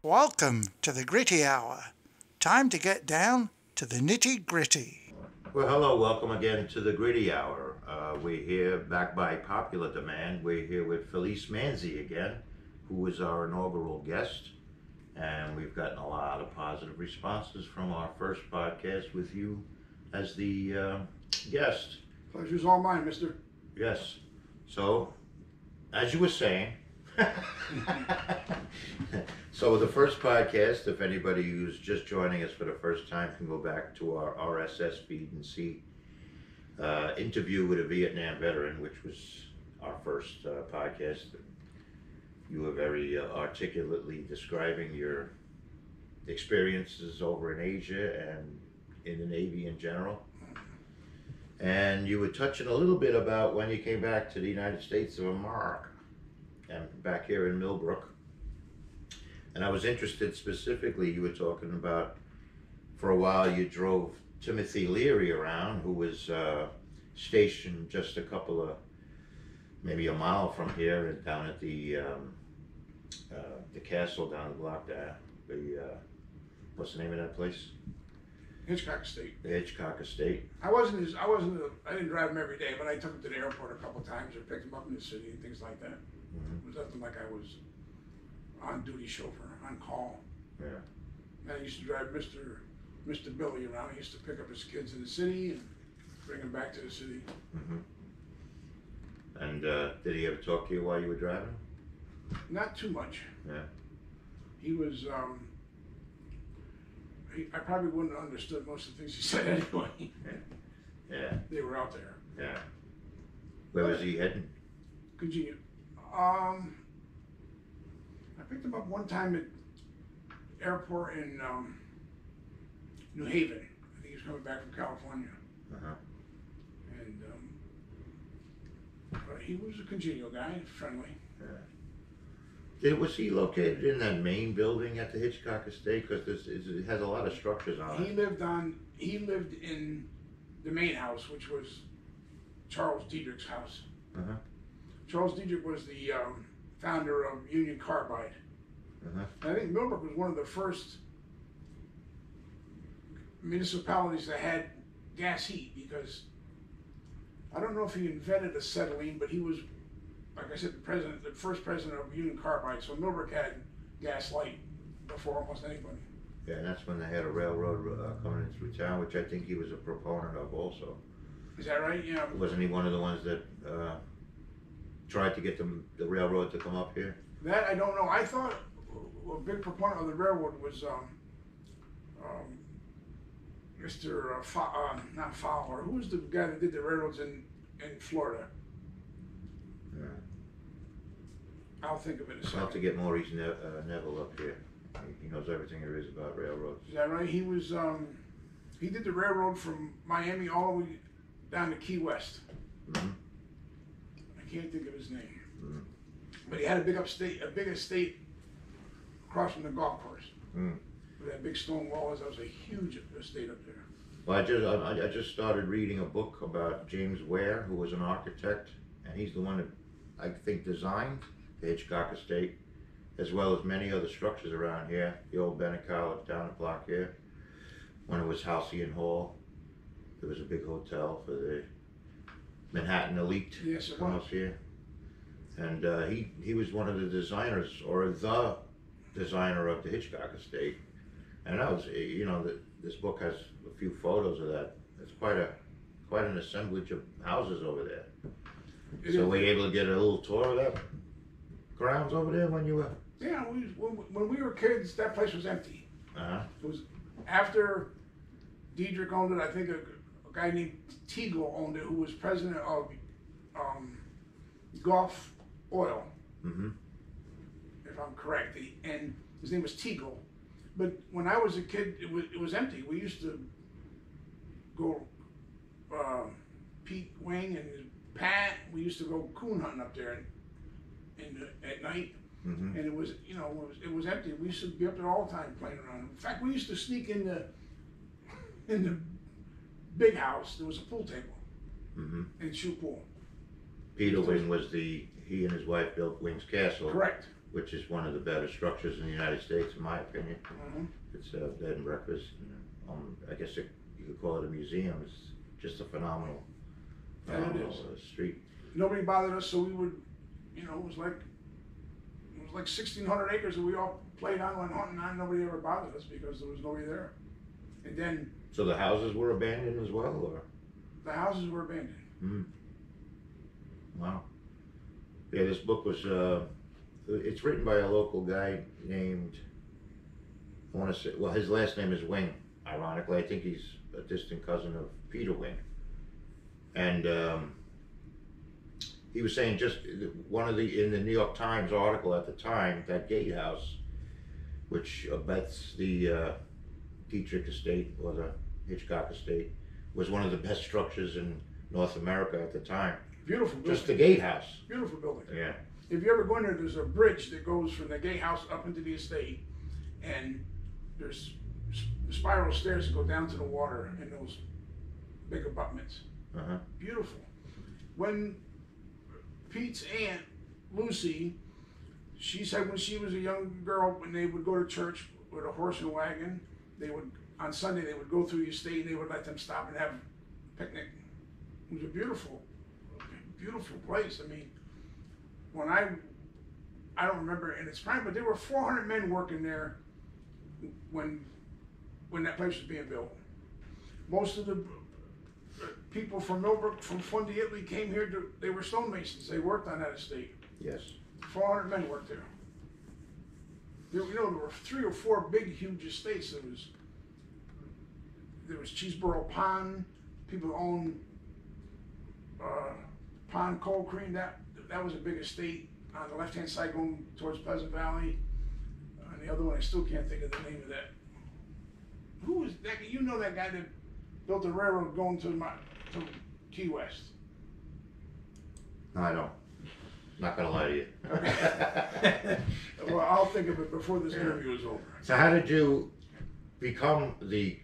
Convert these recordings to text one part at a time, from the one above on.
Welcome to the Gritty Hour. Time to get down to the nitty-gritty. Well, hello, welcome again to the Gritty Hour. We're here, back by popular demand. We're here with Felice Manzi again, who is our inaugural guest. And we've gotten a lot of positive responses from our first podcast with you as the guest. Pleasure's all mine, mister. Yes. So, as you were saying, so the first podcast, if anybody who's just joining us for the first time can go back to our RSS feed and see interview with a Vietnam veteran, which was our first podcast. You were very articulately describing your experiences over in Asia and in the Navy in general. And you were touching a little bit about when you came back to the United States of America and back here in Millbrook. And I was interested specifically, you were talking about, for a while you drove Timothy Leary around, who was stationed just a couple of, maybe a mile from here, down at the castle down the block there. What's the name of that place? Hitchcock Estate. The Hitchcock Estate. I didn't drive him every day, but I took him to the airport a couple of times or picked him up in the city and things like that. Mm-hmm. It was nothing like I was on duty chauffeur, on call. Yeah. And I used to drive Mr. Billy around. He used to pick up his kids in the city and bring them back to the city. Mm-hmm. And did he ever talk to you while you were driving? Not too much. Yeah. He was, I probably wouldn't have understood most of the things he said anyway. Yeah. They were out there. Yeah. Where was he heading? Continue. I picked him up one time at airport in New Haven. I think he was coming back from California. Uh-huh. And but he was a congenial guy, friendly. Yeah. Was he located in that main building at the Hitchcock Estate? Because it has a lot of structures on it. He lived in the main house, which was Charles Diedrich's house. Uh-huh. Charles Diedrich was the founder of Union Carbide. Uh-huh. And I think Millbrook was one of the first municipalities that had gas heat, because I don't know if he invented acetylene, but he was, like I said, the first president of Union Carbide. So Millbrook had gas light before almost anybody. Yeah, and that's when they had a railroad coming in through town, which I think he was a proponent of also. Is that right? Yeah. Wasn't he one of the ones that tried to get the railroad to come up here? That I don't know. I thought a big proponent of the railroad was Mr. Not Fowler. Who was the guy that did the railroads in Florida? Yeah. I'll think of it in a second. I'll have to get Maurice Neville up here. He knows everything there is about railroads. Is that right? He was he did the railroad from Miami all the way down to Key West. Mm-hmm. I can't think of his name. Mm-hmm. But he had a big estate across from the golf course. Mm. Where that big stone wall is. That was a huge estate up there. Well, I just started reading a book about James Ware, who was an architect, and he's the one that I think designed the Hitchcock Estate, as well as many other structures around here. The old Bennett College down the block here. When it was Halcyon Hall, there was a big hotel for the Manhattan elite. Yes, it come was. up here. And he was one of the designers, or the designer of the Hitchcock Estate. And that was, this book has a few photos of that. It's quite an assemblage of houses over there. So were you able to get a little tour of that grounds over there when you were? Yeah, when we were kids, that place was empty. Uh-huh. It was after Diedrich owned it. I think a guy named Teagle owned it, who was president of Gulf Oil, Mm-hmm. if I'm correct. And his name was Teagle. But when I was a kid, it was empty. We used to go, Pete Wing and Pat, we used to go coon hunting up there at night. Mm-hmm. And it was, it was empty. We used to be up there all the time playing around. In fact, we used to sneak in the big house. There was a pool table, Mm-hmm. and shoot pool. Peter Wing was he and his wife built Wing's Castle. Correct. which is one of the better structures in the United States, in my opinion. Mm-hmm. It's a bed and breakfast. I guess you could call it a museum. It's just a phenomenal, And it is. Street. Nobody bothered us, so we would, it was like 1,600 acres that we all played on, went hunting on. Nobody ever bothered us because there was nobody there. And then So the houses were abandoned as well, or? the houses were abandoned. Wow. Yeah, this book was, it's written by a local guy named, I want to say, well, his last name is Wing, ironically. I think he's a distant cousin of Peter Wing. And he was saying just in the New York Times article at the time, that gatehouse, which abuts the Dietrich estate or the Hitchcock estate, was one of the best structures in North America at the time. Beautiful building. Just the gatehouse. Beautiful building. Yeah. If you ever go in there, there's a bridge that goes from the gatehouse up into the estate, and there's spiral stairs that go down to the water in those big abutments. Uh-huh. Beautiful. When Pete's aunt, Lucy, she said when she was a young girl, when they would go to church with a horse and wagon, on Sunday they would go through the estate and they would let them stop and have a picnic. It was a beautiful place. I mean, when I don't remember in its prime, but there were 400 men working there when that place was being built. Most of the people from Millbrook, from Fundy, Italy, came here they were stonemasons. They worked on that estate. Yes. 400 men worked there. There were 3 or 4 big, huge estates. There was Cheeseboro Pond. People owned Pond Coal Cream. That was a big estate on the left-hand side going towards Pleasant Valley. And the other one, I still can't think of the name of that. Who was that? You know that guy that built the railroad going to Key West? No, I don't. Not gonna lie to you. Well, I'll think of it before this interview is over. So how did you become the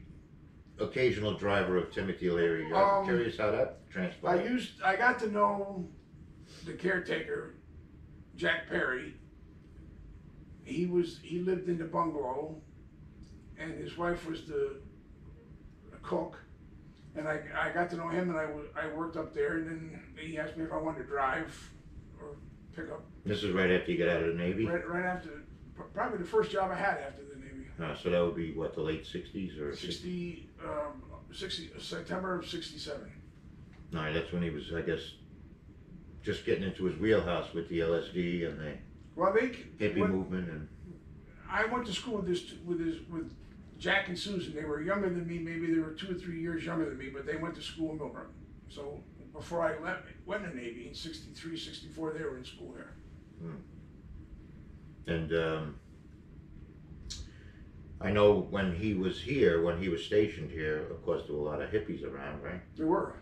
occasional driver of Timothy Leary? I'm curious how that transpired. I got to know the caretaker, Jack Perry. He lived in the bungalow, and his wife was the cook. And I got to know him, and I worked up there, and then he asked me if I wanted to drive or pick up. This is right after you got out of the Navy? Right after, probably the first job I had after the Navy. So that would be, what, the late 60s or? 60, September of 67. No, that's when he was, I guess, just getting into his wheelhouse with the LSD and the hippie movement. And I went to school with Jack and Susan. They were younger than me. Maybe they were 2 or 3 years younger than me, but they went to school in Millbrook. So before I went to the Navy in 63, 64, they were in school there. And I know when he was stationed here, of course, there were a lot of hippies around, right? There were.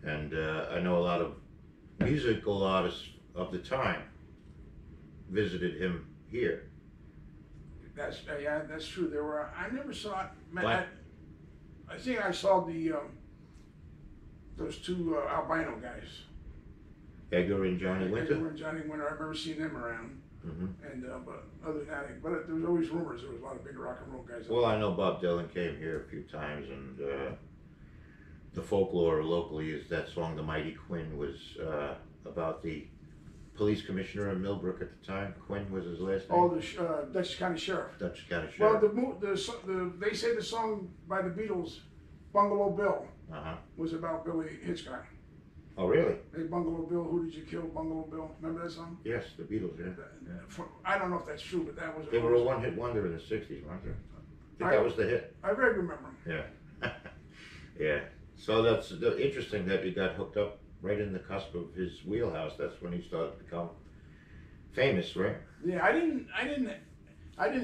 And I know a lot of musical artists of the time visited him here. That's true. There were. I never saw it. I think I saw those 2 albino guys. Edgar and Johnny Winter. Edgar and Johnny Winter. I remember seeing them around. Mm-hmm. And but other than that, there was always rumors there was a lot of big rock and roll guys. Well, I know Bob Dylan came here a few times, and the folklore locally is that song "The Mighty Quinn" was about the police commissioner of Millbrook at the time. Quinn was his last name. Oh, the Dutchess County Sheriff. Dutchess County Sheriff. Well, they say the song by the Beatles, "Bungalow Bill," was about Billy Hitchcock. Oh, really? Hey, Bungalow Bill, who did you kill, Bungalow Bill? Remember that song? Yes, the Beatles, yeah. I don't know if that's true, but that was... They were a one-hit wonder in the 60s, weren't they? I think that was the hit. I vaguely remember. Yeah. Yeah. So that's interesting that he got hooked up right in the cusp of his wheelhouse. That's when he started to become famous, right? Yeah, I didn't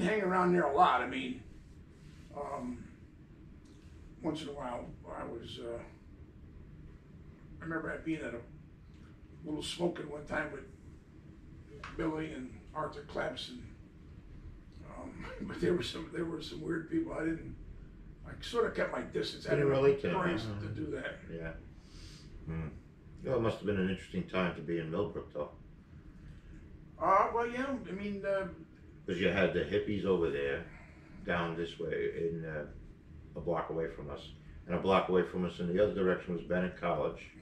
hang around there a lot. I mean, once in a while, I was... I remember being at a little smoking one time with Billy and Arthur Klebs, and but there were some weird people. I sort of kept my distance. I didn't relate to do that. Yeah. Well, it must have been an interesting time to be in Millbrook, though. Well, yeah, I mean, Because you had the hippies over there, down this way, in a block away from us. And a block away from us in the other direction was Bennett College,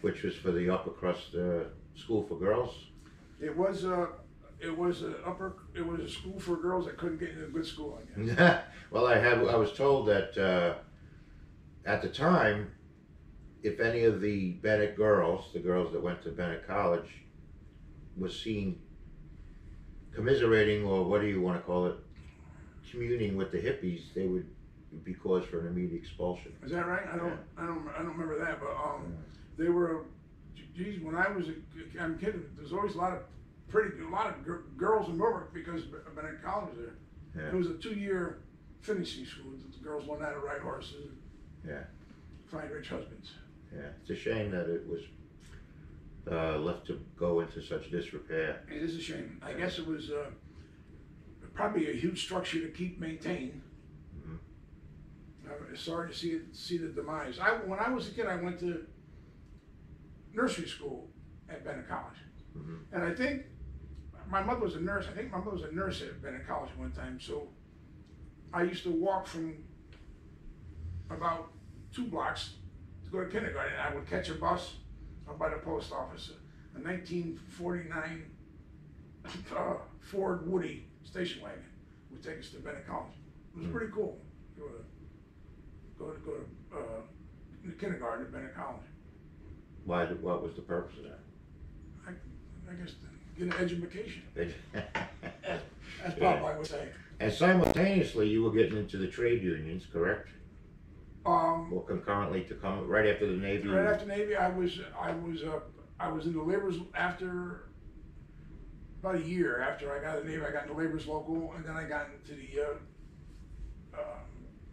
which was for the upper crust school for girls. it was a school for girls that couldn't get into a good school, I guess. Well, I was told that at the time, if any of the Bennett girls, the girls that went to Bennett College, was seen commiserating, or what do you want to call it, communing with the hippies, they would be cause for an immediate expulsion. Is that right? I don't remember that, but they were. Geez, when I was I'm kidding. There's always a lot of girls in Millbrook because Bennett College was there. Yeah. It was a 2-year finishing school. The girls learned how to ride horses and Yeah. find rich husbands. Yeah, it's a shame that it was left to go into such disrepair. It is a shame. I guess it was probably a huge structure to keep maintained. I'm sorry to see the demise. When I was a kid, I went to nursery school at Bennett College, and I think my mother was a nurse. I think my mother was a nurse at Bennett College one time. So I used to walk from about 2 blocks to go to kindergarten. I would catch a bus up by the post office, a 1949 Ford Woody station wagon would take us to Bennett College. It was pretty cool. Go to kindergarten at Bennett College. What was the purpose of that? I guess to get an education. As Popeye would say. And simultaneously, you were getting into the trade unions, correct? Or concurrently to come right after the Navy. Right after Navy, I was in the laborers after about a year after I got out of the Navy. I got in the laborers local, and then I got into the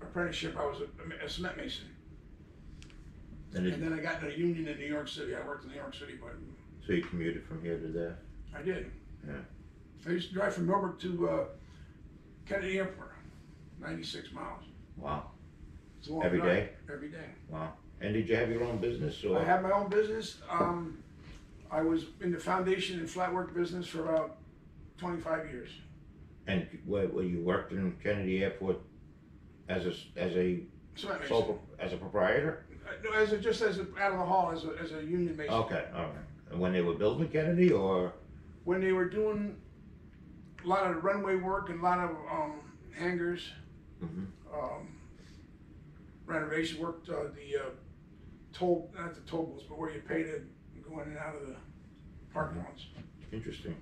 apprenticeship. I was a cement mason. And then I got into a union in New York City. I worked in New York City, but. So you commuted from here to there? I did. Yeah. I used to drive from Millbrook to Kennedy Airport, 96 miles. Wow. It's a long Every drive. day? Every day. Wow. And did you have your own business? Or? I had my own business. I was in the foundation and flat work business for about 25 years. And you worked in Kennedy Airport as a proprietor? No, just out of the hall as a union mason. Okay, all right. And when they were building Kennedy, or when they were doing a lot of runway work and a lot of hangars, renovation work, the toll, not the toll booths, but where you pay to go in and out of the parking lots. Interesting.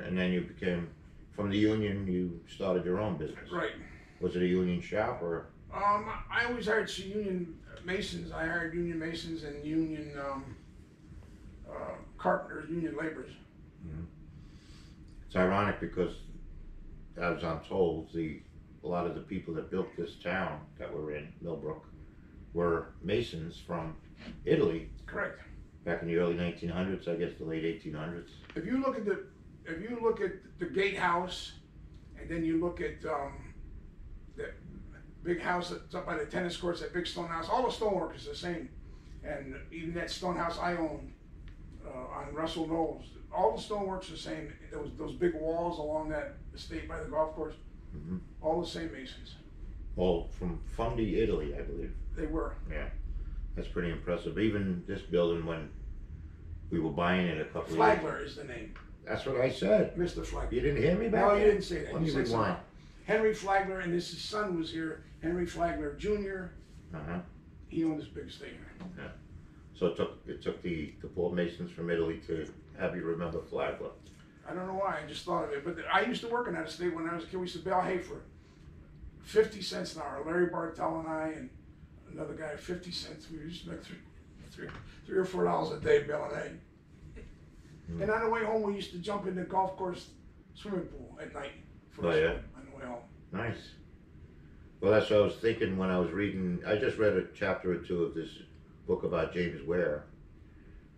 And then you became, from the union, you started your own business. Right. Was it a union shop or? I always hired some union masons. I hired union masons and union carpenters, union laborers. It's ironic because, as I'm told, a lot of the people that built this town that we're in, Millbrook, were masons from Italy. Correct. Back in the early 1900s, I guess the late 1800s. If you look at the gatehouse, and then you look at the big house that's up by the tennis courts, that big stone house, all the stonework is the same. And even that stone house I owned on Russell Knowles, all the stonework's the same. Those big walls along that estate by the golf course, all the same masons. All from Fundy, Italy, I believe. They were. Yeah, that's pretty impressive. Even this building, when we were buying it a couple of years. Flagler is the name. That's what I said. Mr. Flagler. You didn't hear me back No, then? you didn't say that. Let me rewind. Henry Flagler, and his son was here. Henry Flagler Jr. He owned this big estate. Yeah. So it took the poor masons from Italy to have you remember Flagler. I don't know why. I just thought of it. But I used to work in that estate when I was a kid. We used to bale hay for 50 cents an hour. Larry Bartell and I and another guy, 50 cents. We used to make three or $4 a day baling hay. And on the way home, we used to jump in the golf course swimming pool at night for a swim on the way home. Nice. Well, that's what I was thinking when I was reading. I just read a chapter or two of this book about James Ware,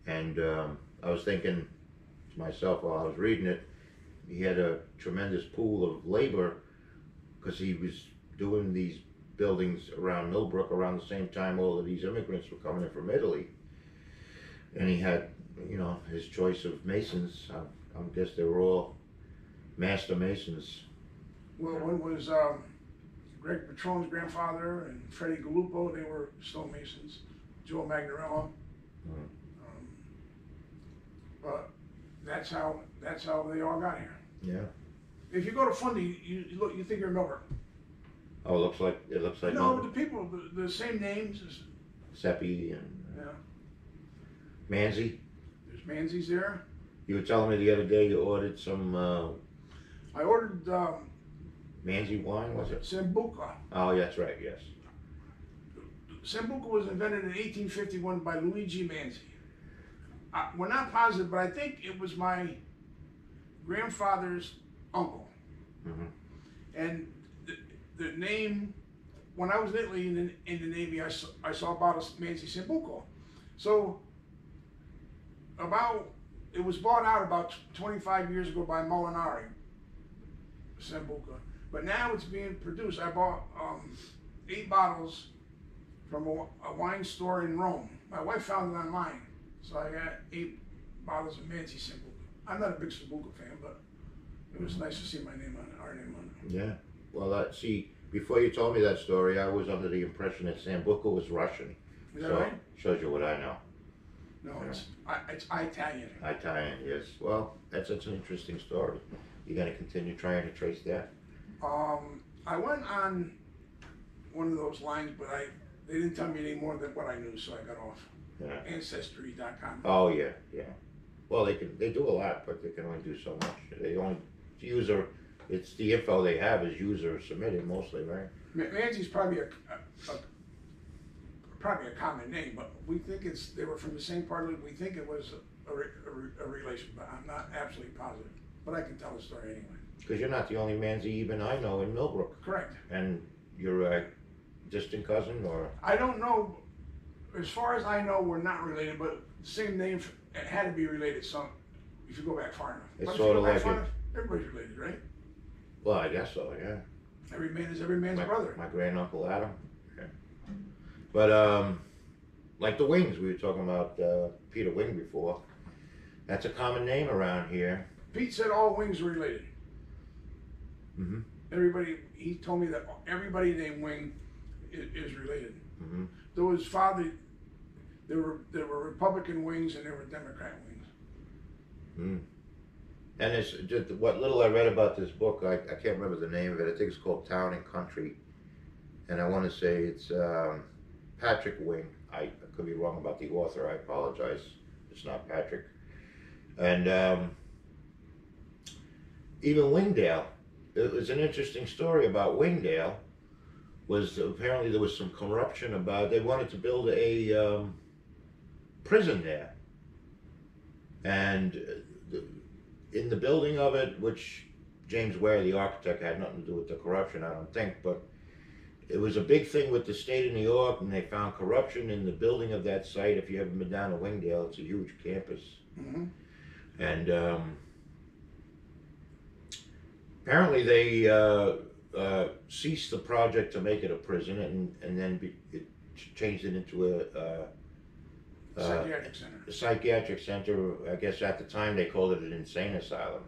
and I was thinking to myself while I was reading it, he had a tremendous pool of labor because he was doing these buildings around Millbrook around the same time all of these immigrants were coming in from Italy, and he had, his choice of masons. I guess they were all master masons. Well, one was Greg Patron's grandfather and Freddie Gallupo. They were stonemasons. Joe Magnarella. But that's how they all got here. Yeah. If you go to Fundy, you think you're Millbrook. Oh, it looks like No, the people, the same names. Seppi and Yeah. Manzi. There's Manzi's there. You were telling me the other day you ordered some I ordered Manzi wine, was it? Sambuca. Oh, that's right. Yes. Sambuca was invented in 1851 by Luigi Manzi. We're not positive, but I think it was my grandfather's uncle. Mm-hmm. And the name, when I was in Italy in the Navy, I saw a bottle of Manzi Sambuca. So it was bought out about 25 years ago by Molinari, Sambuca. But now it's being produced. I bought 8 bottles from a wine store in Rome. My wife found it online. So I got 8 bottles of Manzi Sambuca. I'm not a big Sambuca fan, but it was nice to see my name on it, our name on it. Yeah. Well, see, before you told me that story, I was under the impression that Sambuca was Russian. Is that right? Shows you what I know. No, it's Italian. Italian, yes. Well, that's an interesting story. You're going to continue trying to trace that? I went on one of those lines, but they didn't tell me any more than what I knew, so I got off. Yeah. Ancestry.com. Oh yeah, yeah. Well, they do a lot, but they can only do so much. They only it's the info they have is user submitted mostly, right? Manzi's probably a common name, but we think they were from the same part of it. We think it was a relation, but I'm not absolutely positive. But I can tell the story anyway. Because you're not the only Manzi even I know in Millbrook. Correct. And you're a distant cousin, or? I don't know. As far as I know, we're not related, but the same name, it had to be related some, if you go back far enough. It's sort of like everybody's related, right? Well, I guess so, yeah. Every man is every man's brother. My granduncle Adam. Yeah. But, like the Wings, we were talking about Peter Wing before. That's a common name around here. Pete said all Wings are related. Mm-hmm. He told me that everybody named Wing is related. Mm-hmm. Though his father, there were Republican wings and there were Democrat wings. Mm. And it's just what little I read about this book. I can't remember the name of it. I think it's called Town and Country, and I want to say it's Patrick Wing. I could be wrong about the author. I apologize. It's not Patrick. And even Wingdale. It was an interesting story about Wingdale. Was apparently there was some corruption about, they wanted to build a prison there, and in the building of it, which James Ware, the architect, had nothing to do with the corruption, I don't think, but it was a big thing with the state of New York, and they found corruption in the building of that site. If you haven't been down to Wingdale, it's a huge campus. Mm-hmm. And apparently they ceased the project to make it a prison, and then it changed it into a psychiatric center. A psychiatric center. I guess at the time they called it an insane asylum,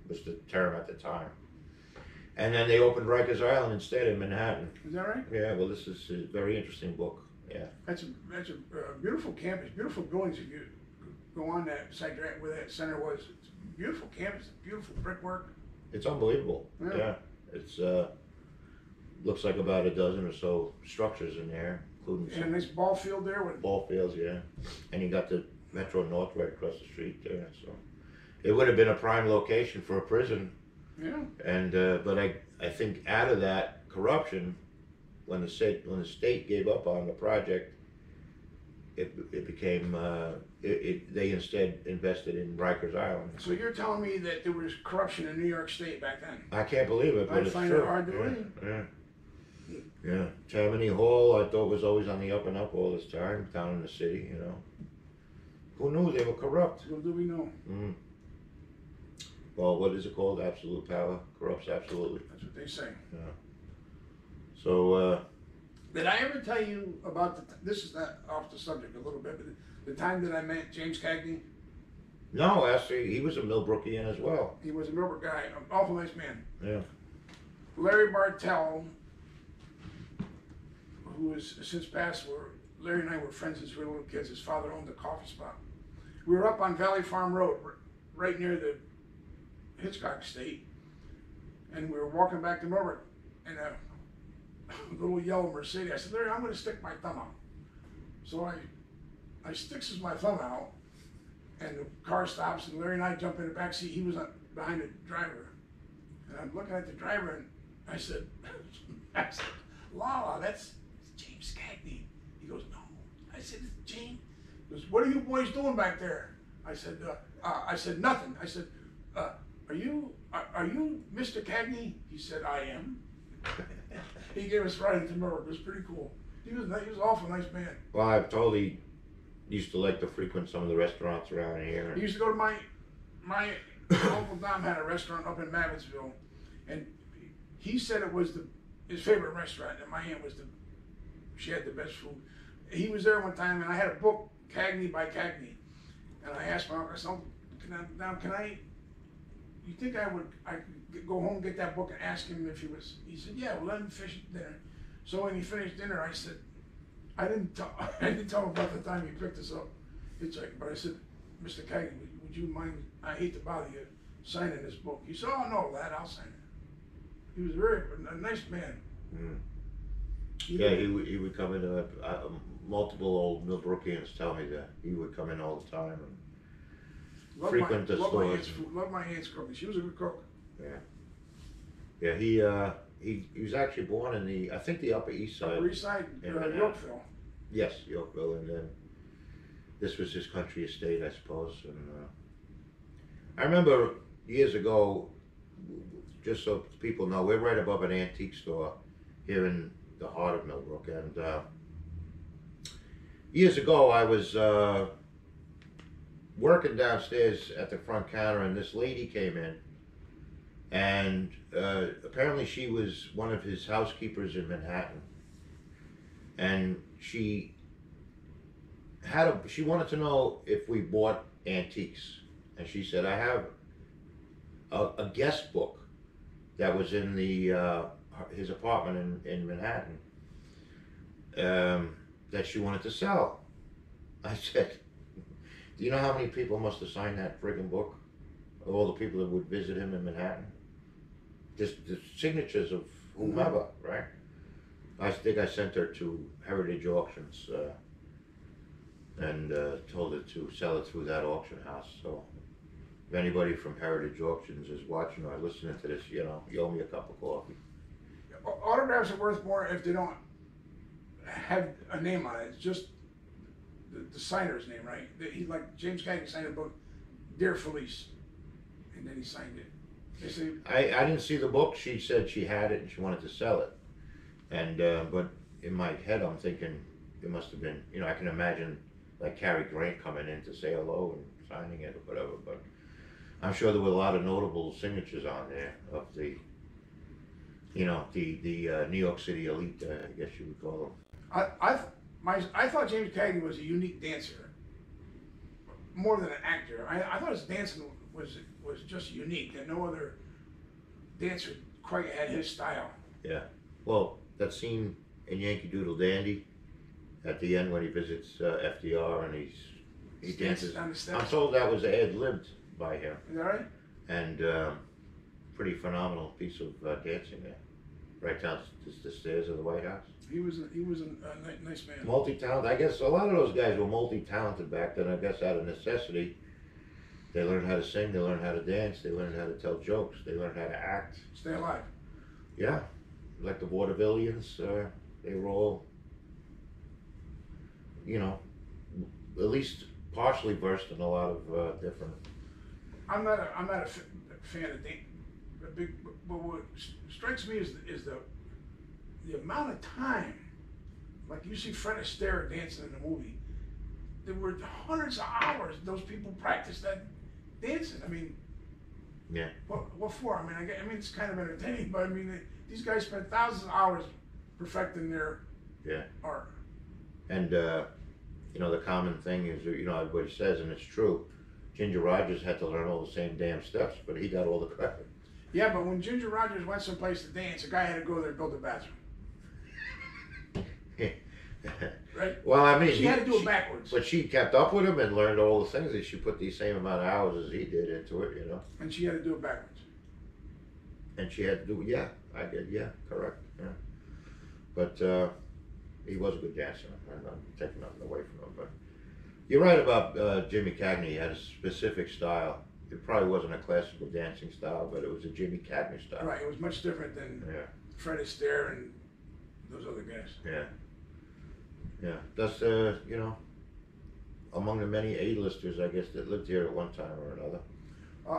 was the term at the time. And then they opened Rikers Island instead in Manhattan. Is that right? Yeah. Well, this is a very interesting book. Yeah. That's a beautiful campus, beautiful buildings. If you go on that site where that center was, it's a beautiful campus, beautiful brickwork. It's unbelievable. Yeah. It's looks like about a dozen or so structures in there, including a nice ball field there with ball fields, yeah. And you got the Metro North right across the street there, so it would have been a prime location for a prison. Yeah. And but I think out of that corruption, when the state gave up on the project, it became they instead invested in Rikers Island. So you're telling me that there was corruption in New York State back then? I can't believe it, but it's true. I find it hard to believe. Yeah. Yeah. Tammany Hall, I thought was always on the up and up all this time, down in the city, you know. Who knew they were corrupt? Little do we know. Mm. Well, what is it called? Absolute power corrupts absolutely. That's what they say. Yeah. So, did I ever tell you about this is not off the subject a little bit, but the time that I met James Cagney? No, actually, he was a Millbrookian as well. He was a Millbrook guy, an awful nice man. Yeah. Larry Bartell, who has since passed, Larry and I were friends since we were little kids. His father owned a coffee spot. We were up on Valley Farm Road, right near the Hitchcock estate, and we were walking back to Millbrook, and a little yellow Mercedes. I said, Larry, I'm going to stick my thumb out. So I sticks my thumb out, and the car stops, and Larry and I jump in the back seat. He was behind the driver, and I'm looking at the driver, and I said, Lala, that's James Cagney. He goes, no. I said, it's James. He goes, what are you boys doing back there? I said, nothing. I said, are you Mr. Cagney? He said, I am. He gave us right into Millbrook. It was pretty cool. He was an awful nice man. Well, I've told he used to like to frequent some of the restaurants around here. He used to go to my Uncle Dom had a restaurant up in Mavinsville, and he said it was his favorite restaurant, and my aunt she had the best food. He was there one time, and I had a book, Cagney by Cagney, and I asked my uncle, I said, you think I could go home and get that book and ask him if he said, yeah, well, let him finish dinner. So when he finished dinner, I said, I didn't tell him about the time he picked us up. But I said, Mr. Cagney, would you mind, I hate to bother you, signing this book? He said, oh no, lad, I'll sign it. He was a nice man. Mm. Yeah, he would come in, multiple old Millbrookians tell me that he would come in all the time and frequent the stores. Love my aunt's cooking. She was a good cook. Yeah. Yeah, he was actually born in I think the Upper East Side. Upper East Side, Yorkville. Yes, Yorkville, and then this was his country estate, I suppose. And I remember years ago, just so people know, we're right above an antique store here in the heart of Millbrook, and years ago I was working downstairs at the front counter, and this lady came in, and apparently she was one of his housekeepers in Manhattan, and she wanted to know if we bought antiques, and she said, I have a guest book that was in his apartment in Manhattan that she wanted to sell. I said, do you know how many people must have signed that friggin' book? Of all the people that would visit him in Manhattan? Just the signatures of whomever, right? I think I sent her to Heritage Auctions and told her to sell it through that auction house. So if anybody from Heritage Auctions is watching or listening to this, you owe me a cup of coffee. Autographs are worth more if they don't have a name on it. It's just the signer's name, right? He, like James Cagney signed a book, Dear Felice, and then he signed it. They say, I didn't see the book. She said she had it and she wanted to sell it, and but in my head I'm thinking it must have been, I can imagine like Cary Grant coming in to say hello and signing it or whatever. But I'm sure there were a lot of notable signatures on there of the New York City elite, I guess you would call them. I thought James Cagney was a unique dancer, more than an actor. I thought his dancing was just unique, and no other dancer quite had his style. Yeah. Well, that scene in Yankee Doodle Dandy at the end when he visits FDR and he dances on the steps. I'm told that was ad-libbed by him. Is that right? And pretty phenomenal piece of dancing there, right down the stairs of the White House. He was a nice man. Multi-talented. I guess a lot of those guys were multi-talented back then. I guess out of necessity, they learned how to sing, they learned how to dance, they learned how to tell jokes, they learned how to act. Stay alive. Yeah, like the vaudevillians, they were all, at least partially versed in a lot of different. I'm not a fan of dance. But what strikes me is the amount of time. Like you see Fred Astaire dancing in the movie. There were hundreds of hours those people practiced that dancing. I mean, yeah. What for? I mean, it's kind of entertaining, but I mean, these guys spent thousands of hours perfecting their art. And the common thing is, everybody says, and it's true, Ginger Rogers had to learn all the same damn steps, but he got all the credit. Yeah, but when Ginger Rogers went someplace to dance, a guy had to go there and build a bathroom. Right? Well, I mean, she had to do it backwards. But she kept up with him and learned all the things that she put the same amount of hours as he did into it, you know. And she had to do it backwards. And she had to do, yeah, I did, yeah, correct, yeah. But he was a good dancer. I'm not taking nothing away from him, but you're right about Jimmy Cagney. He had a specific style. It probably wasn't a classical dancing style, but it was a Jimmy Cagney style. Right, it was much different than Fred Astaire and those other guys. Yeah. Yeah, that's, you know, among the many A-listers, I guess, that lived here at one time or another.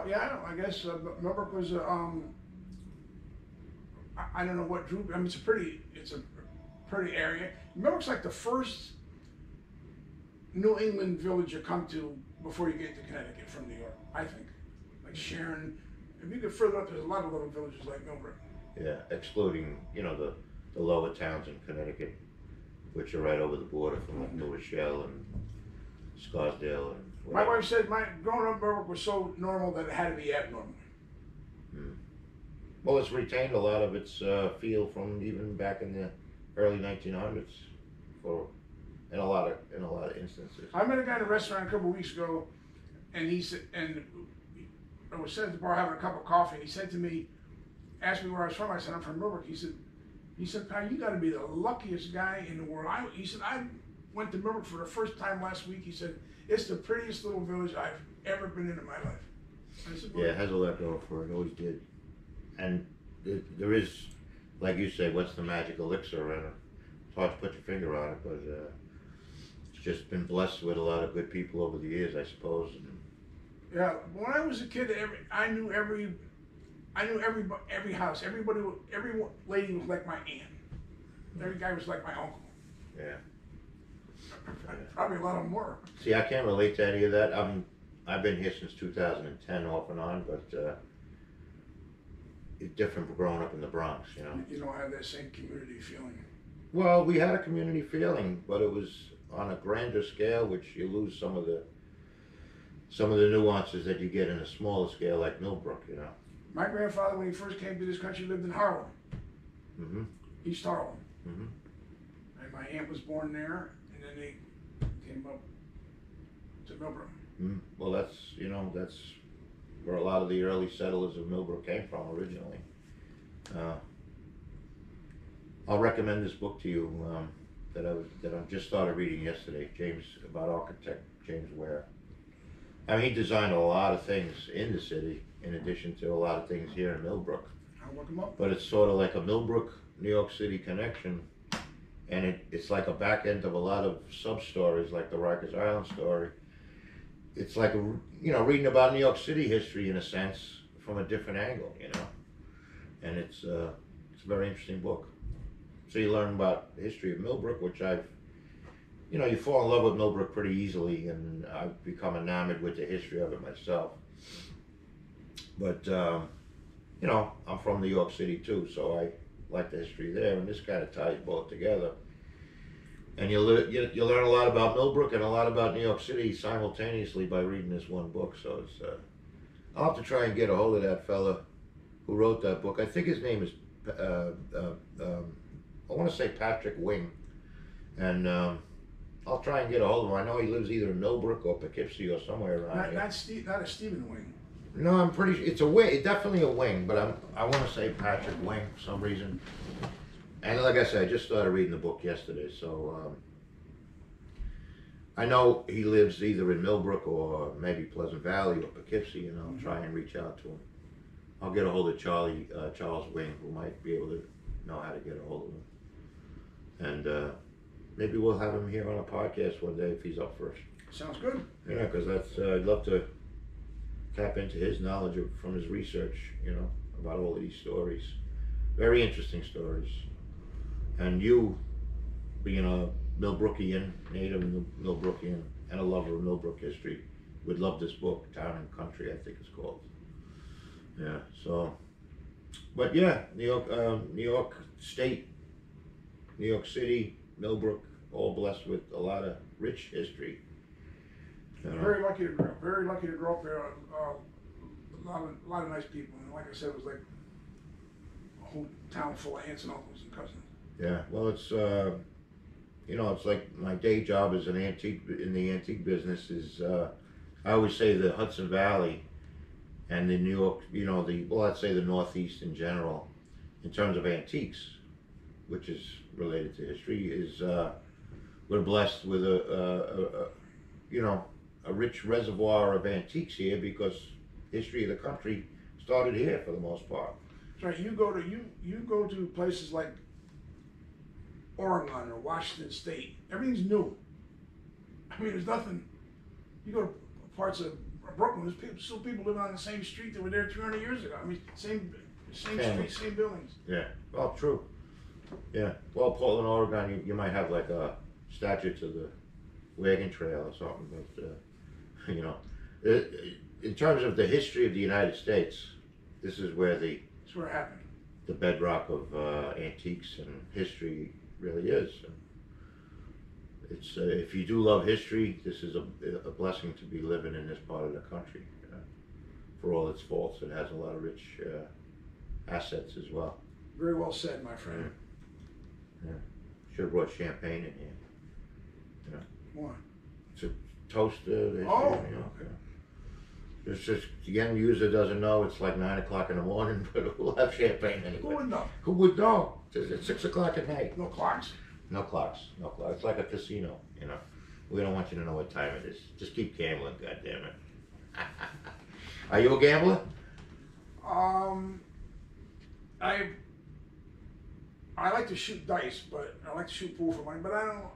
Yeah, I guess Millbrook was, I don't know what drew, I mean, it's a pretty area. Millbrook's like the first New England village you come to before you get to Connecticut from New York, I think. Like Sharon, if you get further up, there's a lot of little villages like Millbrook. Yeah, excluding, you know, the lower towns in Connecticut, which are right over the border from like New Rochelle and Scarsdale and whatever. My wife said growing up in Millbrook was so normal that it had to be abnormal. Well, it's retained a lot of its feel from even back in the early 1900s, in a lot of instances. I met a guy in a restaurant a couple of weeks ago, and he said, I was sitting at the bar having a cup of coffee, and he said to me, asked me where I was from. I said, I'm from Millbrook. He said, Pal, you got to be the luckiest guy in the world. He said, I went to Millbrook for the first time last week. He said, it's the prettiest little village I've ever been in my life. I said, well, yeah, it has a lot going for it. It always did. And there is, like you say, what's the magic elixir? And it's hard to put your finger on it, but it's just been blessed with a lot of good people over the years, I suppose. And yeah, when I was a kid, I knew every house. Every lady was like my aunt. Every guy was like my uncle. Yeah. Probably a lot of them were. See, I can't relate to any of that. I've been here since 2010 off and on, but it's different from growing up in the Bronx, you know. You don't have that same community feeling. Well, we had a community feeling, but it was on a grander scale, which you lose some of the nuances that you get in a smaller scale like Millbrook, you know. My grandfather, when he first came to this country, lived in Harlem. Mm-hmm. East Harlem. Mm-hmm. And my aunt was born there, and then they came up to Millbrook. Mm-hmm. Well, that's where a lot of the early settlers of Millbrook came from originally. I'll recommend this book to you that I just started reading yesterday. About architect James Ware. I mean, he designed a lot of things in the city, in addition to a lot of things here in Millbrook. I'll look him up. But it's sort of like a Millbrook, New York City connection, and it's like a back end of a lot of sub-stories, like the Rikers Island story. It's like, reading about New York City history in a sense from a different angle, you know. And it's a very interesting book. So you learn about the history of Millbrook, which you fall in love with Millbrook pretty easily, and I've become enamored with the history of it myself. But, I'm from New York City too, so I like the history there, and this kind of ties both together. And you learn a lot about Millbrook and a lot about New York City simultaneously by reading this one book. So I'll have to try and get a hold of that fella who wrote that book. I think his name is, I want to say Patrick Wing. And I'll try and get a hold of him. I know he lives either in Millbrook or Poughkeepsie or somewhere around here. Not a Stephen Wing. No, I'm pretty sure it's a Wing. It's definitely a Wing, but I want to say Patrick Wing for some reason. And like I said, I just started reading the book yesterday, so I know he lives either in Millbrook or maybe Pleasant Valley or Poughkeepsie, and I'll try and reach out to him. I'll get a hold of Charles Wing, who might be able to know how to get a hold of him. And maybe we'll have him here on a podcast one day if he's up for it. Sounds good. Yeah, because I'd love to tap into his knowledge from his research, about all of these stories. Very interesting stories. And you, being a Millbrookian, native Millbrookian, and a lover of Millbrook history, would love this book, Town and Country, I think it's called. Yeah, so, but yeah, New York State, New York City, Millbrook, all blessed with a lot of rich history. You know? Very lucky to grow up there. A lot of nice people, and like I said, it was like a whole town full of aunts and uncles and cousins. Yeah, well, it's you know, it's like my day job as an antique in the antique business is I always say the Hudson Valley and the New York, you know, I'd say the Northeast in general, in terms of antiques, which is related to history, is we're blessed with a you know, a rich reservoir of antiques here because history of the country started here for the most part. That's right. You go to places like Oregon or Washington State. Everything's new. I mean, there's nothing. You go to parts of Brooklyn. There's still people living on the same street that were there 300 years ago. I mean, same street, same buildings. Yeah. Well, true. Yeah. Well, Portland, Oregon, you might have like a statue to the wagon trail or something, but you know, in terms of the history of the United States, this is where That's where it happened. The bedrock of antiques and history really is. It's if you do love history, this is a blessing to be living in this part of the country. For all its faults, it has a lot of rich assets as well. Very well said, my friend. Yeah. Should have brought champagne in here. Yeah. Why? To toast the history. Oh. You know, okay. It's just, the end user doesn't know it's like 9 o'clock in the morning, but we'll have champagne anyway. Who would know? Who would know? It's 6 o'clock at night. No clocks. No clocks. No clocks. It's like a casino, you know. We don't want you to know what time it is. Just keep gambling, goddammit. Are you a gambler? I like to shoot dice, but I like to shoot pool for money, but I don't,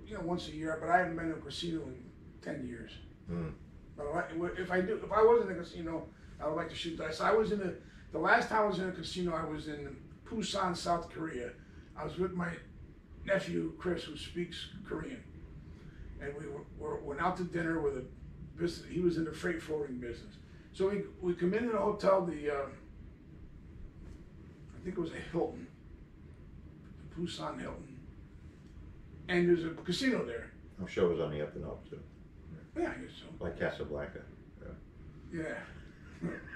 you know, once a year, but I haven't been to a casino in 10 years. Mm. But if I was in a casino, I would like to shoot dice. The last time I was in a casino, I was in Busan, South Korea. I was with my nephew, Chris, who speaks Korean. And we went out to dinner with a business, he was in the freight forwarding business. So we come into the hotel, I think it was a Hilton, the Busan Hilton. And there's a casino there. I'm sure it was on the up and up too. Yeah, I guess so. Like Casablanca. Yeah.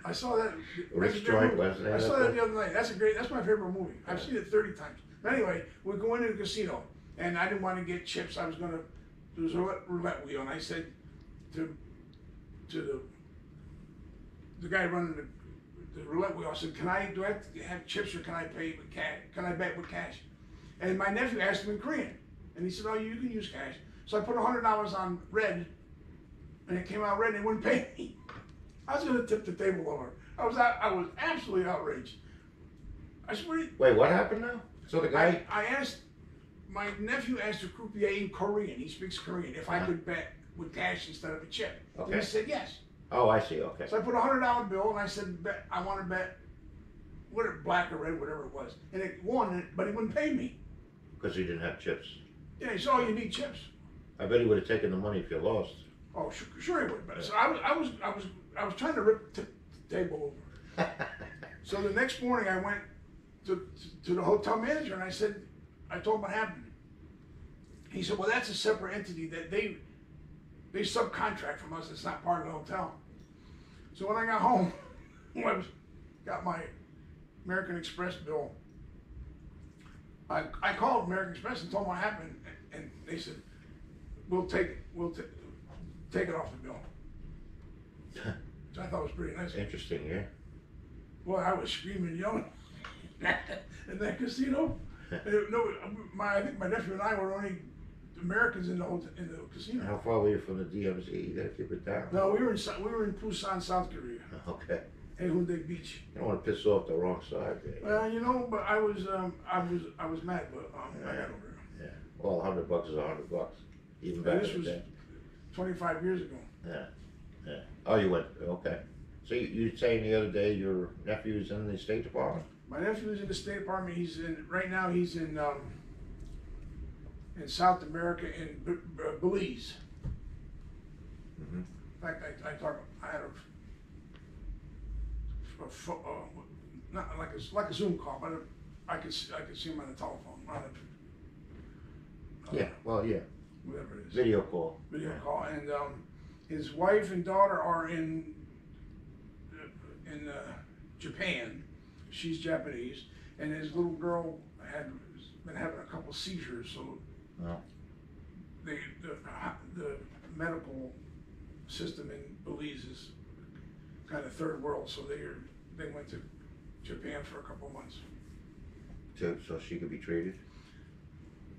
I saw that. Rich joint, wasn't it? I saw that the other night. That's my favorite movie. I've seen it 30 times. But anyway, we're going to the casino, and I didn't want to get chips. I was gonna. There was a roulette wheel, and I said to the guy running the roulette wheel, I said, do I have to have chips or can I pay with cash? Can I bet with cash? And my nephew asked him in Korean, and he said, oh, you can use cash. So I put $100 on red, and it came out red, and they wouldn't pay me. I was going to tip the table over. I was absolutely outraged. I swear. Wait, what happened now? So the guy. My nephew asked a croupier in Korean. He speaks Korean. If I could bet with cash instead of a chip. Okay. And he said yes. Oh, I see. Okay. So I put a $100 bill, and I said, I want to bet, whatever, black or red, whatever it was. And it won, but he wouldn't pay me. Because he didn't have chips. Yeah, he said, oh, you need chips. I bet he would have taken the money if you lost. Oh, sure he would. But so I was trying to rip the table over. So the next morning I went to the hotel manager and I told him what happened. He said, well, that's a separate entity that they subcontract from us. It's not part of the hotel. So when I got home, I got my American Express bill. I called American Express and told them what happened, and they said, we'll take it off the bill. So I thought it was pretty nice. Interesting, yeah. Boy, I was screaming and yelling in that casino. No, I think my nephew and I were only Americans in the casino. How far were you from the DMZ? You gotta keep it down. No, we were in Busan, South Korea. Okay. Haeundae Beach. You don't want to piss off the wrong side. Well, you know, but I was mad, but I got over it. Yeah. Well, $100 is $100, even back This in the was day. 25 years ago. Yeah. Yeah. Oh, you went. Okay. So you were saying the other day your nephew's in the State Department? My nephew is in the State Department. Right now he's in South America in Belize. Mm-hmm. In fact, I had not like a Zoom call, but I could see him on the telephone. Yeah. Well, yeah. Whatever it is. Video call. Video call, and His wife and daughter are in Japan. She's Japanese, and his little girl had been having a couple seizures. So Oh. the medical system in Belize is kind of third world. So they went to Japan for a couple months. So she could be treated?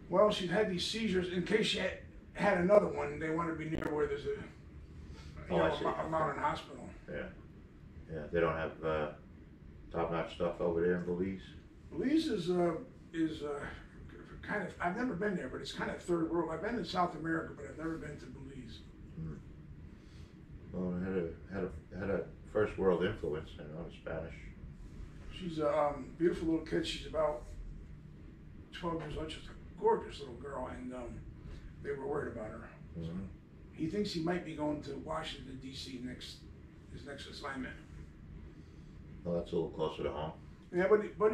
Well, she'd had these seizures. In case she had another one, they wanted to be near where there's a modern hospital. Yeah. Yeah, they don't have top-notch stuff over there in Belize? Belize is kind of, I've never been there, but it's kind of third world. I've been in South America, but I've never been to Belize. Mm. Well, it had a first world influence, I know, Spanish. She's a beautiful little kid. She's about 12 years old. She's a gorgeous little girl, and they were worried about her. Mm-hmm. He thinks he might be going to Washington, D.C. his next assignment. Well, that's a little closer to home. Yeah, but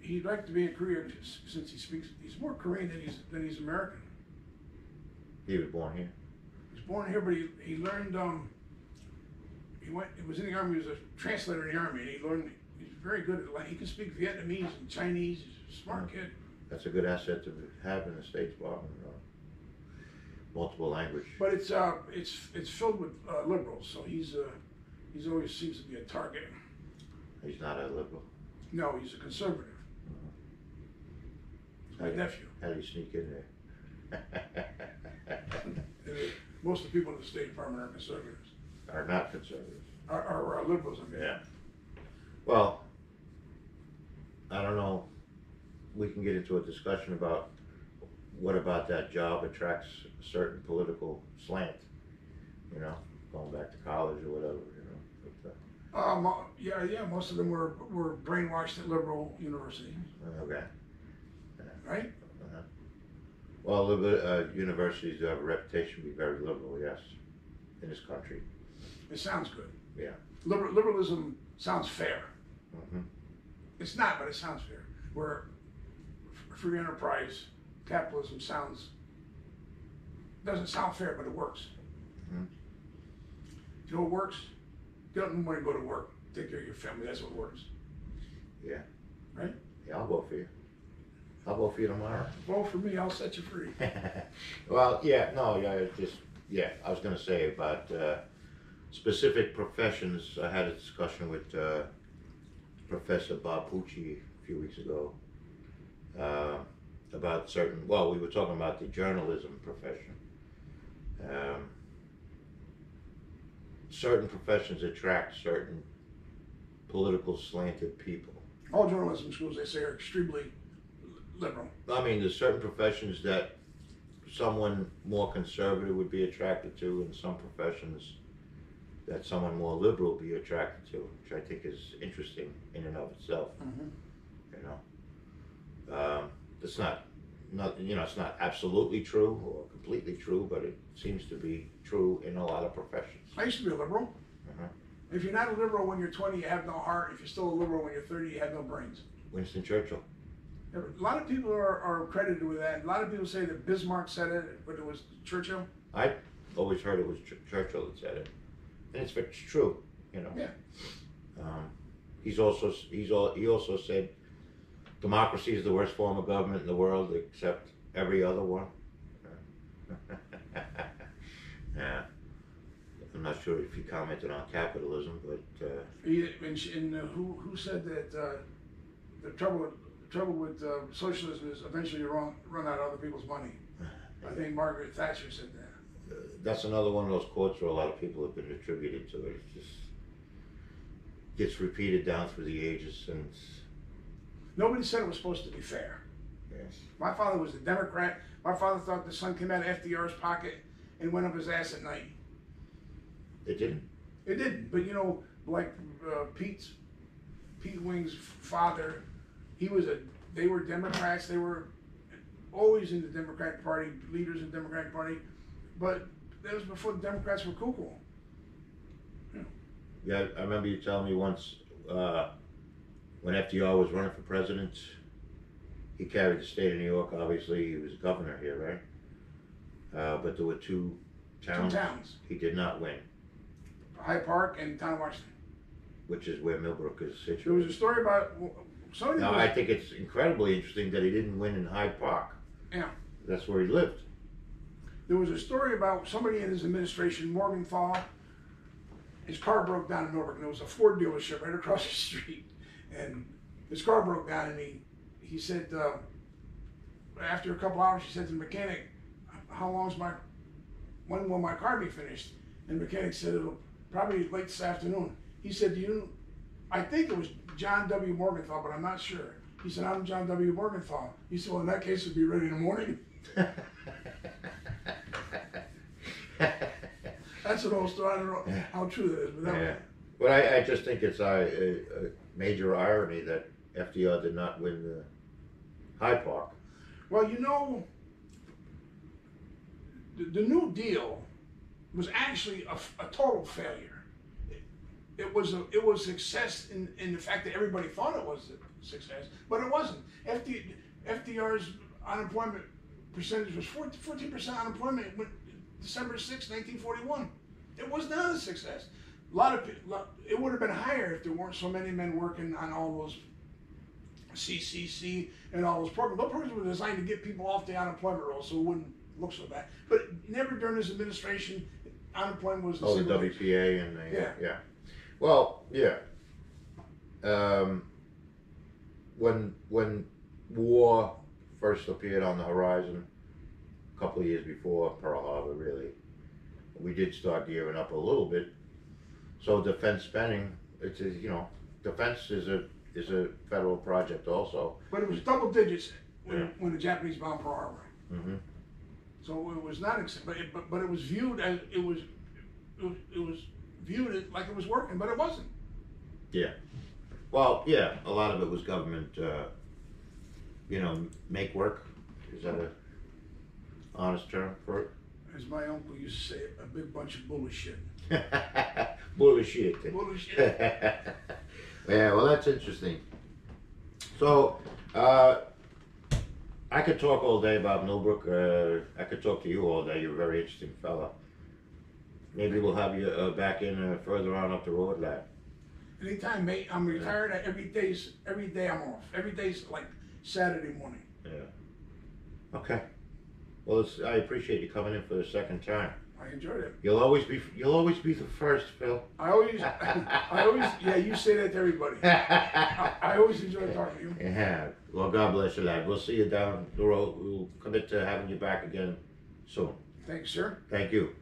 he'd like to be in Korea since he's more Korean than he's American. He was born here? He was born here, but he learned, he was in the army, he was a translator in the army, and he's very good at, he can speak Vietnamese and Chinese. He's a smart kid. That's a good asset to have in the State Department, multiple language. But it's filled with liberals, so he's always seems to be a target. He's not a liberal? No, he's a conservative. My nephew. How do you sneak in there? Most of the people in the State Department are conservatives. Are not conservatives. Are liberals, I mean. Yeah. Well, I don't know. We can get into a discussion about what about that job attracts a certain political slant, going back to college or whatever, But, yeah, most of them were brainwashed at liberal universities. Okay. Right? Uh-huh. Well, universities have a reputation to be very liberal, yes, in this country. It sounds good. Yeah. Liberalism sounds fair. Mm-hmm. It's not, but it sounds fair. Where free enterprise, capitalism doesn't sound fair, but it works. Mm-hmm. You know what works? Get up in the morning, go to work, take care of your family. That's what works. Yeah. Right? Yeah, I'll vote for you. I'll vote for you tomorrow. Vote for me, I'll set you free. Well, I was going to say about specific professions. I had a discussion with Professor Bob Pucci a few weeks ago about we were talking about the journalism profession. Certain professions attract certain political slanted people. All journalism schools, they say, are extremely liberal. I mean, there's certain professions that someone more conservative would be attracted to, and some professions that someone more liberal would be attracted to, which I think is interesting in and of itself. Mm-hmm. It's it's not absolutely true or completely true, but it seems to be true in a lot of professions. I used to be a liberal. Uh-huh. If you're not a liberal when you're 20, you have no heart. If you're still a liberal when you're 30, you have no brains. Winston Churchill. A lot of people are credited with that. A lot of people say that Bismarck said it, but it was Churchill. I always heard it was Churchill that said it, and it's true. Yeah. He also said democracy is the worst form of government in the world, except every other one. Yeah. I'm not sure if he commented on capitalism, but who said that the trouble with socialism is eventually you run out of other people's money? I think Margaret Thatcher said that. That's another one of those quotes where a lot of people have been attributed to it. It just gets repeated down through the ages, and nobody said it was supposed to be fair. yes. My father was a Democrat. My father thought the sun came out of FDR's pocket and went up his ass at night. It didn't? It did, but like Pete Wing's father, they were Democrats. They were always in the Democratic Party, leaders in the Democratic Party, but that was before the Democrats were cool. Yeah, I remember you telling me once when FDR was running for president, he carried the state of New York. Obviously, he was governor here, right? But there were two towns. 2 towns. He did not win. Hyde Park and Town of Washington. Which is where Millbrook is situated. There was a story about somebody. Now, I think it's incredibly interesting that he didn't win in Hyde Park. Yeah. That's where he lived. There was a story about somebody in his administration, Morgenthau. His car broke down in Millbrook, and there was a Ford dealership right across the street. And his car broke down, and he said, after a couple hours, he said to the mechanic, when will my car be finished? And the mechanic said, it'll probably late this afternoon. He said, I think it was John W. Morgenthau, but I'm not sure. He said, I'm John W. Morgenthau. He said, well, in that case, it'll be ready in the morning. That's an old story. I don't know how true that is. But But I just think it's a major irony that FDR did not win the Hyde Park. Well, the New Deal was actually a total failure. It was a success in the fact that everybody thought it was a success, but it wasn't. FDR's unemployment percentage was 14% unemployment December 6, 1941. It was not a success. It would have been higher if there weren't so many men working on all those CCC and all those programs. Those programs were designed to get people off the unemployment roll so it wouldn't look so bad. But never during his administration, unemployment was the the WPA and yeah. Well, yeah. When war first appeared on the horizon, a couple of years before Pearl Harbor, really, we did start gearing up a little bit. So defense spending, defense is a federal project also. But it was double digits when the Japanese bombed Pearl Harbor. Mm-hmm. So it was not, but it was viewed as viewed like it was working, but it wasn't. Yeah. Well, yeah, a lot of it was government, make work. Is that a honest term for it? As my uncle used to say, a big bunch of bullshit. Bullshit. Bullshit. Yeah, well, that's interesting. So, I could talk all day about Millbrook. I could talk to you all day. You're a very interesting fella. Maybe we'll have you back in further on up the road, lad. Anytime, mate. I'm retired. Every day I'm off. Every day's like Saturday morning. Yeah. Okay. Well, I appreciate you coming in for the second time. I enjoyed it. You'll always be the first, Phil. I always, yeah, you say that to everybody. I always enjoy talking to you. Yeah. Well, God bless you, lad. We'll see you down the road. We'll commit to having you back again soon. Thanks, sir. Thank you.